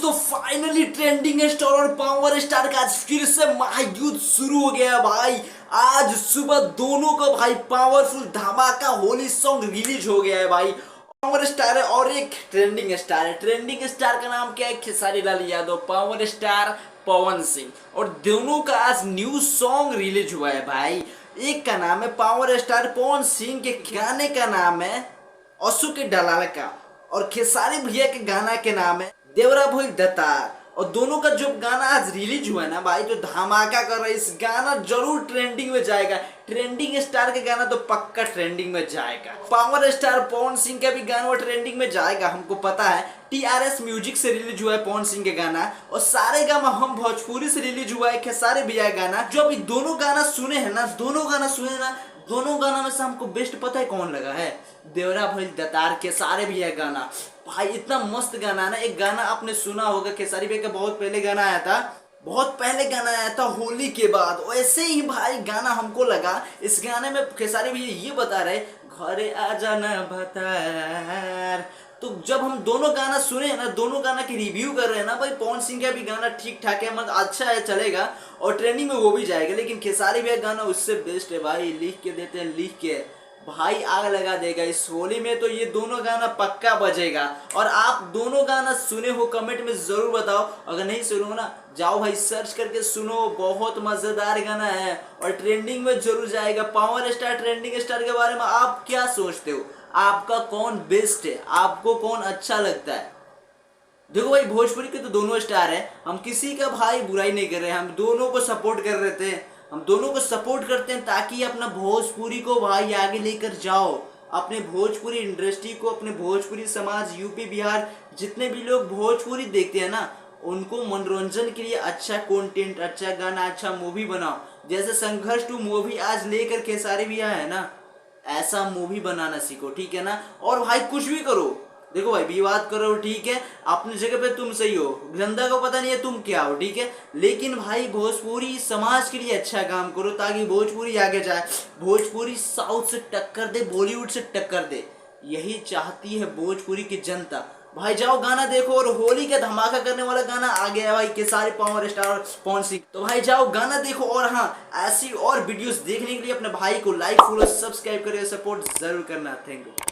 दोस्तों finally trending star और power star का आज फिर से महायुद्ध शुरू हो गया भाई। आज सुबह दोनों का भाई पावरफुल धमाका होली सॉन्ग रिलीज हो गया है भाई। पावर स्टार है और एक ट्रेंडिंग स्टार है। ट्रेंडिंग स्टार का नाम क्या है? खेसारी लाल यादव। Power star Pawan Singh. और दोनों का आज न्यू सॉन्ग रिलीज हुआ है भाई। एक का नाम है पावर स्टार पवन सिंह के गाने का नाम है अशोक डलाल का, और खेसारी भैया के गाना के नाम है देवरा भोई दत्तार। और दोनों का जो गाना आज रिलीज हुआ है ना भाई, जो धमाका कर रहा है, इस गाना जरूर ट्रेंडिंग में जाएगा। ट्रेंडिंग स्टार का गाना तो पक्का ट्रेंडिंग में जाएगा। पावर स्टार पवन सिंह का भी गाना वो ट्रेंडिंग में जाएगा, हमको पता है। TRS म्यूजिक से रिलीज हुआ है पवन सिंह के गाना, और सारे गामा हम भोजपुरी से रिलीज हुआ है खेसारी भैया गाना। जो अभी दोनों गाना सुने हैं ना, दोनों गाना में से हमको बेस्ट पता है कौन लगा है? देवरा भोई दत्तार खेसारी भैया गाना। भाई इतना मस्त गाना है ना। एक गाना आपने सुना होगा खेसारी भैया का, बहुत पहले गाना आया था होली के बाद। वैसे ही भाई गाना हमको लगा। इस गाने में खेसारी भैया ये बता रहे घरे आ जाना भतार। तो जब हम दोनों गाना सुने हैं ना, दोनों गाना की रिव्यू कर रहे हैं ना भाई, पवन सिंह का भी गाना ठीक ठाक है, मतलब अच्छा है, चलेगा और ट्रेंडिंग में वो भी जाएगा। लेकिन खेसारी भैया गाना उससे बेस्ट है भाई। लिख के देते हैं, लिख के भाई आग लगा देगा इस होली में। तो ये दोनों गाना पक्का बजेगा। और आप दोनों गाना सुने हो कमेंट में जरूर बताओ। अगर नहीं सुनो हो ना, जाओ भाई सर्च करके सुनो, बहुत मजेदार गाना है और ट्रेंडिंग में जरूर जाएगा। पावर स्टार ट्रेंडिंग स्टार के बारे में आप क्या सोचते हो? आपका कौन बेस्ट है? आपको कौन अच्छा लगता है? देखो भाई, भोजपुरी के तो दोनों स्टार है, हम किसी का भाई बुराई नहीं कर रहे हैं, हम दोनों को सपोर्ट कर रहे थे। हम दोनों को सपोर्ट करते हैं ताकि अपना भोजपुरी को भाई आगे लेकर जाओ। अपने भोजपुरी इंडस्ट्री को, अपने भोजपुरी समाज, यूपी बिहार जितने भी लोग भोजपुरी देखते हैं ना, उनको मनोरंजन के लिए अच्छा कंटेंट, अच्छा गाना, अच्छा मूवी बनाओ। जैसे संघर्ष 2 मूवी आज लेकर खेसारी भैया है ना, ऐसा मूवी बनाना सीखो, ठीक है ना। और भाई कुछ भी करो, देखो भाई विवाद करो, ठीक है, अपनी जगह पे तुम सही हो, जनता को पता नहीं है तुम क्या हो, ठीक है, लेकिन भाई भोजपुरी समाज के लिए अच्छा काम करो ताकि भोजपुरी आगे जाए। भोजपुरी साउथ से टक्कर दे, बॉलीवुड से टक्कर दे, यही चाहती है भोजपुरी की जनता। भाई जाओ गाना देखो। और होली का धमाका करने वाला गाना आ गया है भाई खेसारी पावर स्टार पवन सिंह। तो भाई जाओ गाना देखो। और हाँ, ऐसी और वीडियोस देखने के लिए अपने भाई को लाइक, फॉलो, सब्सक्राइब करके सपोर्ट जरूर करना। Thank you.